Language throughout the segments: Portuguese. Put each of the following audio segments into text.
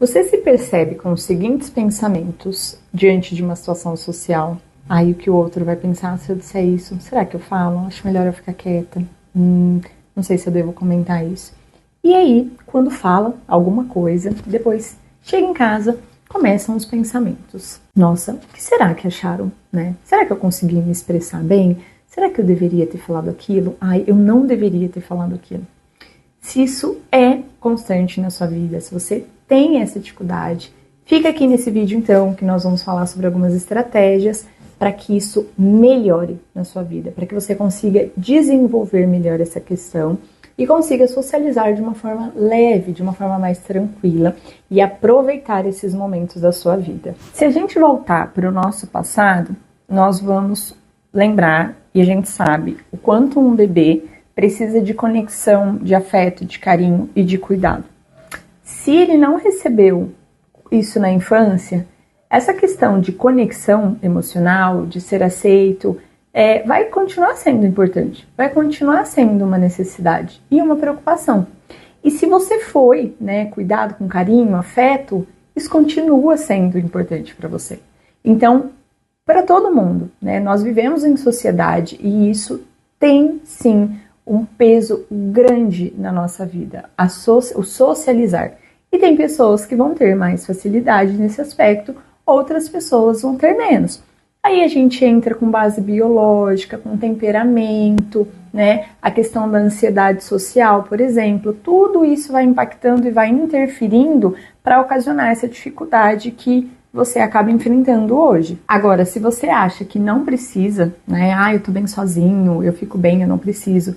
Você se percebe com os seguintes pensamentos diante de uma situação social? Aí o que o outro vai pensar, se eu disser isso, será que eu falo? Acho melhor eu ficar quieta. Não sei se eu devo comentar isso. E aí, quando fala alguma coisa, depois chega em casa, começam os pensamentos. Nossa, o que será que acharam, né? Será que eu consegui me expressar bem? Será que eu deveria ter falado aquilo? Ai, eu não deveria ter falado aquilo. Se isso é constante na sua vida, se você tem essa dificuldade, fica aqui nesse vídeo então, que nós vamos falar sobre algumas estratégias para que isso melhore na sua vida, para que você consiga desenvolver melhor essa questão e consiga socializar de uma forma leve, de uma forma mais tranquila e aproveitar esses momentos da sua vida. Se a gente voltar para o nosso passado, nós vamos lembrar, e a gente sabe, o quanto um bebê precisa de conexão, de afeto, de carinho e de cuidado. Se ele não recebeu isso na infância, essa questão de conexão emocional, de ser aceito, vai continuar sendo importante, vai continuar sendo uma necessidade e uma preocupação. E se você foi, cuidado com carinho, afeto, isso continua sendo importante para você. Então, para todo mundo, nós vivemos em sociedade e isso tem sim um peso grande na nossa vida, o socializar. E tem pessoas que vão ter mais facilidade nesse aspecto, outras pessoas vão ter menos. Aí a gente entra com base biológica, com temperamento, a questão da ansiedade social, por exemplo, tudo isso vai impactando e vai interferindo para ocasionar essa dificuldade que você acaba enfrentando hoje. Agora, se você acha que não precisa, eu tô bem sozinho, eu fico bem, eu não preciso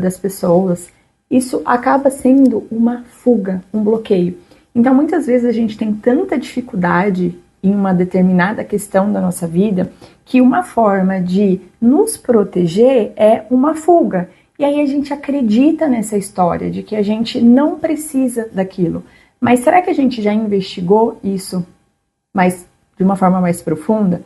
das pessoas, isso acaba sendo uma fuga, um bloqueio. Então, muitas vezes a gente tem tanta dificuldade em uma determinada questão da nossa vida, que uma forma de nos proteger é uma fuga. E aí a gente acredita nessa história de que a gente não precisa daquilo. Mas será que a gente já investigou isso de uma forma mais profunda?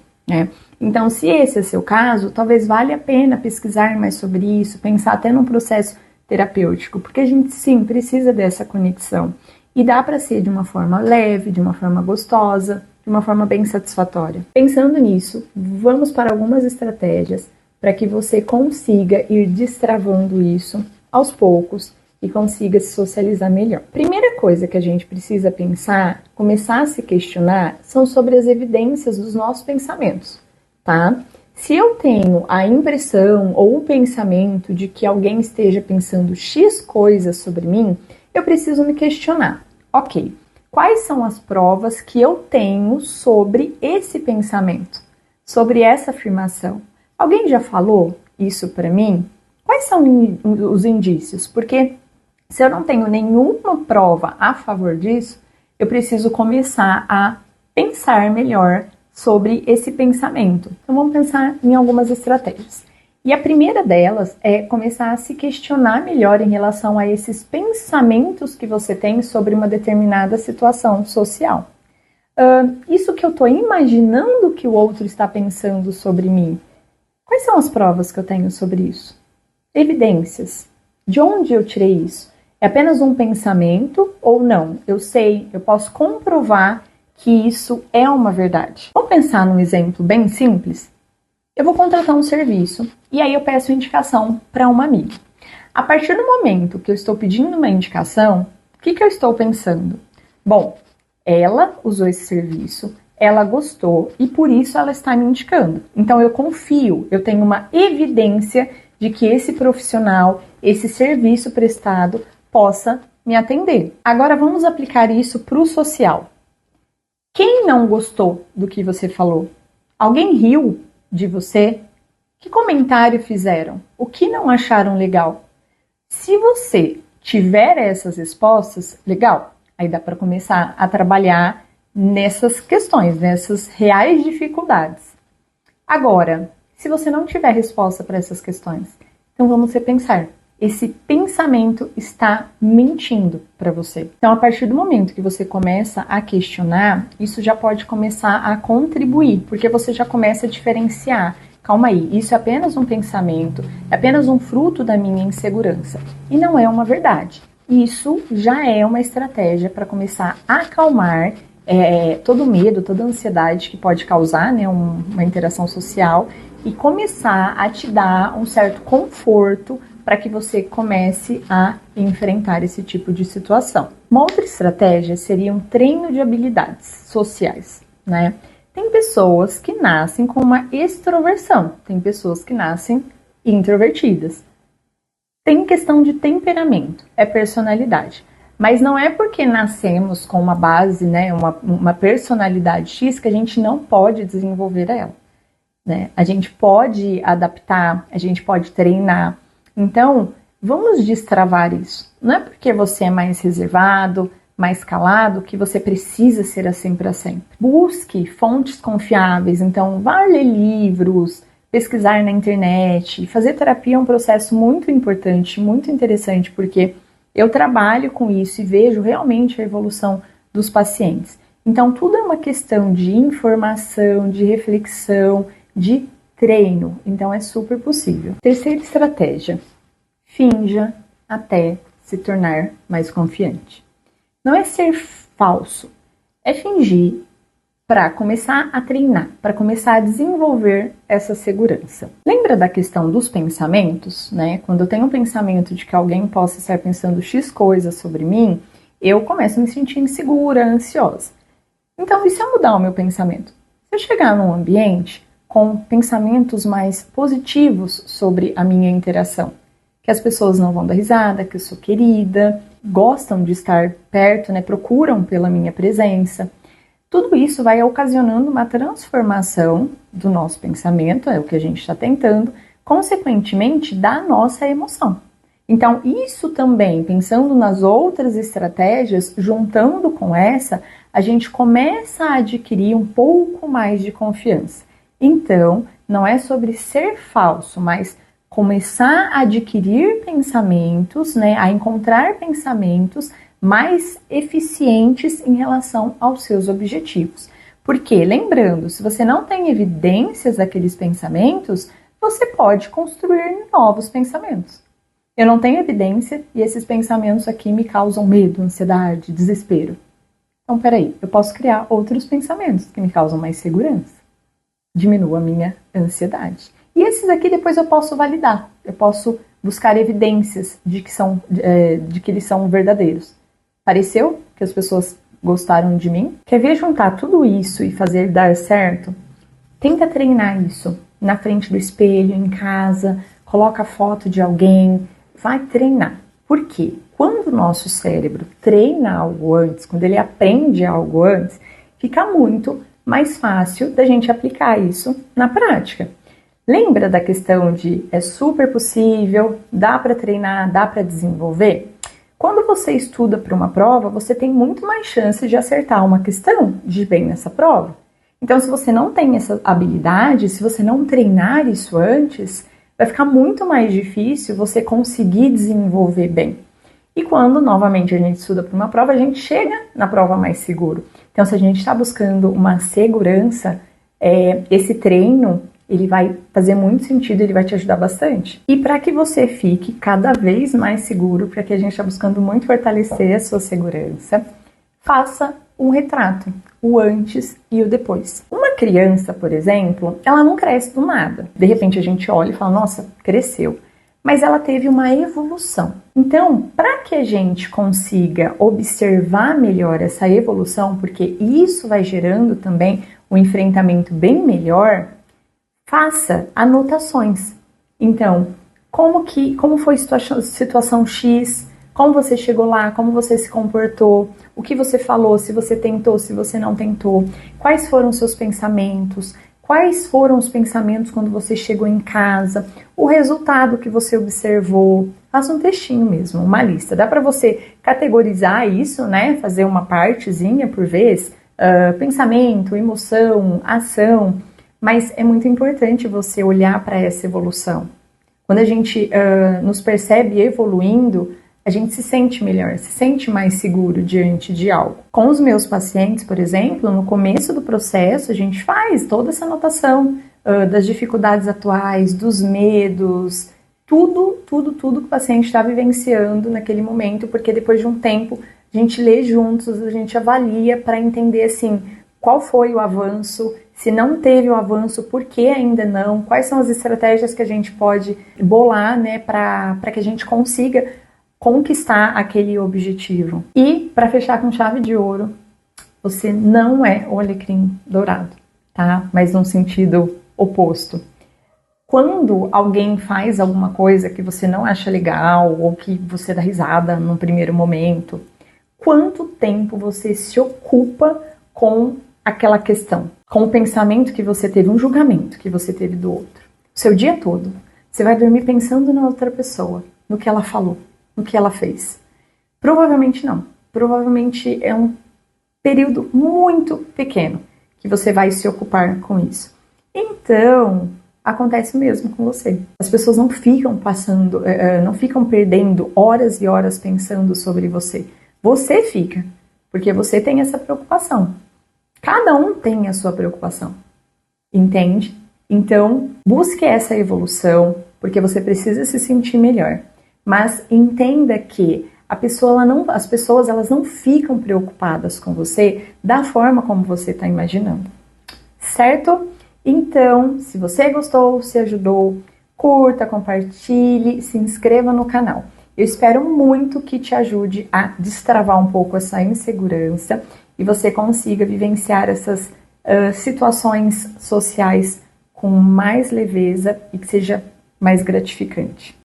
Então, se esse é seu caso, talvez valha a pena pesquisar mais sobre isso, pensar até num processo terapêutico, porque a gente sim precisa dessa conexão. E dá para ser de uma forma leve, de uma forma gostosa, de uma forma bem satisfatória. Pensando nisso, vamos para algumas estratégias para que você consiga ir destravando isso aos poucos e consiga se socializar melhor. Primeira coisa que a gente precisa pensar, começar a se questionar, são sobre as evidências dos nossos pensamentos, tá? Se eu tenho a impressão ou o pensamento de que alguém esteja pensando X coisas sobre mim, eu preciso me questionar. Ok, quais são as provas que eu tenho sobre esse pensamento, sobre essa afirmação? Alguém já falou isso para mim? Quais são os indícios? Porque se eu não tenho nenhuma prova a favor disso, eu preciso começar a pensar melhor sobre esse pensamento. Então vamos pensar em algumas estratégias. E a primeira delas é começar a se questionar melhor em relação a esses pensamentos que você tem sobre uma determinada situação social. Isso que eu estou imaginando que o outro está pensando sobre mim, quais são as provas que eu tenho sobre isso? Evidências. De onde eu tirei isso? É apenas um pensamento ou não? Eu sei, eu posso comprovar que isso é uma verdade. Vamos pensar num exemplo bem simples? Eu vou contratar um serviço e aí eu peço indicação para uma amiga. A partir do momento que eu estou pedindo uma indicação, o que eu estou pensando? Bom, ela usou esse serviço, ela gostou e por isso ela está me indicando. Então eu confio, eu tenho uma evidência de que esse profissional, esse serviço prestado possa me atender. Agora vamos aplicar isso para o social. Quem não gostou do que você falou? Alguém riu de você? Que comentário fizeram? O que não acharam legal? Se você tiver essas respostas, legal, aí dá para começar a trabalhar nessas questões, nessas reais dificuldades. Agora, se você não tiver resposta para essas questões, então vamos repensar. Esse pensamento está mentindo para você. Então, a partir do momento que você começa a questionar, isso já pode começar a contribuir, porque você já começa a diferenciar. Calma aí, isso é apenas um pensamento, é apenas um fruto da minha insegurança. E não é uma verdade. Isso já é uma estratégia para começar a acalmar todo medo, toda ansiedade que pode causar, né, uma interação social, e começar a te dar um certo conforto para que você comece a enfrentar esse tipo de situação. Uma outra estratégia seria um treino de habilidades sociais, né? Tem pessoas que nascem com uma extroversão, tem pessoas que nascem introvertidas. Tem questão de temperamento, é personalidade. Mas não é porque nascemos com uma base, né, uma personalidade X, que a gente não pode desenvolver ela, né? A gente pode adaptar, a gente pode treinar. Então, vamos destravar isso. Não é porque você é mais reservado, mais calado, que você precisa ser assim para sempre. Busque fontes confiáveis. Então, vá ler livros, pesquisar na internet. Fazer terapia é um processo muito importante, muito interessante, porque eu trabalho com isso e vejo realmente a evolução dos pacientes. Então, tudo é uma questão de informação, de reflexão, de treino. Então, é super possível. Terceira estratégia: finja até se tornar mais confiante. Não é ser falso, é fingir para começar a treinar, para começar a desenvolver essa segurança. Lembra da questão dos pensamentos, né? Quando eu tenho um pensamento de que alguém possa estar pensando X coisas sobre mim, eu começo a me sentir insegura, ansiosa. Então, e se eu mudar o meu pensamento? Se eu chegar num ambiente com pensamentos mais positivos sobre a minha interação, que as pessoas não vão dar risada, que eu sou querida, gostam de estar perto, né? Procuram pela minha presença. Tudo isso vai ocasionando uma transformação do nosso pensamento, é o que a gente está tentando, consequentemente, da nossa emoção. Então, isso também, pensando nas outras estratégias, juntando com essa, a gente começa a adquirir um pouco mais de confiança. Então, não é sobre ser falso, mas começar a adquirir pensamentos, né, a encontrar pensamentos mais eficientes em relação aos seus objetivos. Porque, lembrando, se você não tem evidências daqueles pensamentos, você pode construir novos pensamentos. Eu não tenho evidência e esses pensamentos aqui me causam medo, ansiedade, desespero. Então, peraí, eu posso criar outros pensamentos que me causam mais segurança. Diminua a minha ansiedade. E esses aqui depois eu posso validar, eu posso buscar evidências de que eles são verdadeiros. Pareceu que as pessoas gostaram de mim? Quer ver juntar tudo isso e fazer dar certo? Tenta treinar isso na frente do espelho, em casa, coloca a foto de alguém, vai treinar. Por quê? Quando o nosso cérebro treina algo antes, quando ele aprende algo antes, fica muito mais fácil da gente aplicar isso na prática. Lembra da questão de é super possível, dá para treinar, dá para desenvolver? Quando você estuda para uma prova, você tem muito mais chance de acertar uma questão de ir bem nessa prova. Então, se você não tem essa habilidade, se você não treinar isso antes, vai ficar muito mais difícil você conseguir desenvolver bem. E quando, novamente, a gente estuda para uma prova, a gente chega na prova mais seguro. Então, se a gente está buscando uma segurança, esse treino, ele vai fazer muito sentido, ele vai te ajudar bastante. E para que você fique cada vez mais seguro, para que a gente está buscando muito fortalecer a sua segurança, faça um retrato, o antes e o depois. Uma criança, por exemplo, ela não cresce do nada. De repente a gente olha e fala, nossa, cresceu. Mas ela teve uma evolução. Então, para que a gente consiga observar melhor essa evolução, porque isso vai gerando também um enfrentamento bem melhor, faça anotações. Então, como foi a situação X, como você chegou lá, como você se comportou, o que você falou, se você tentou, se você não tentou, quais foram os seus pensamentos, quais foram os pensamentos quando você chegou em casa, o resultado que você observou. Faça um textinho mesmo, uma lista. Dá para você categorizar isso, né? Fazer uma partezinha por vez, pensamento, emoção, ação. Mas é muito importante você olhar para essa evolução. Quando a gente nos percebe evoluindo, a gente se sente melhor, se sente mais seguro diante de algo. Com os meus pacientes, por exemplo, no começo do processo, a gente faz toda essa anotação das dificuldades atuais, dos medos, tudo que o paciente está vivenciando naquele momento, porque depois de um tempo a gente lê juntos, a gente avalia para entender assim, qual foi o avanço, se não teve o avanço, por que ainda não, quais são as estratégias que a gente pode bolar, né, para que a gente consiga conquistar aquele objetivo. E, para fechar com chave de ouro, você não é o alecrim dourado, tá? Mas num sentido oposto. Quando alguém faz alguma coisa que você não acha legal ou que você dá risada num primeiro momento, quanto tempo você se ocupa com aquela questão, com o pensamento que você teve, um julgamento que você teve do outro? O seu dia todo, você vai dormir pensando na outra pessoa, no que ela falou, no que ela fez? Provavelmente não. Provavelmente é um período muito pequeno que você vai se ocupar com isso. Então, acontece o mesmo com você. As pessoas não ficam não ficam perdendo horas e horas pensando sobre você. Você fica, porque você tem essa preocupação. Cada um tem a sua preocupação, entende? Então, busque essa evolução, porque você precisa se sentir melhor. Mas entenda que as pessoas elas não ficam preocupadas com você da forma como você está imaginando, certo? Então, se você gostou, se ajudou, curta, compartilhe, se inscreva no canal. Eu espero muito que te ajude a destravar um pouco essa insegurança e você consiga vivenciar essas situações sociais com mais leveza e que seja mais gratificante.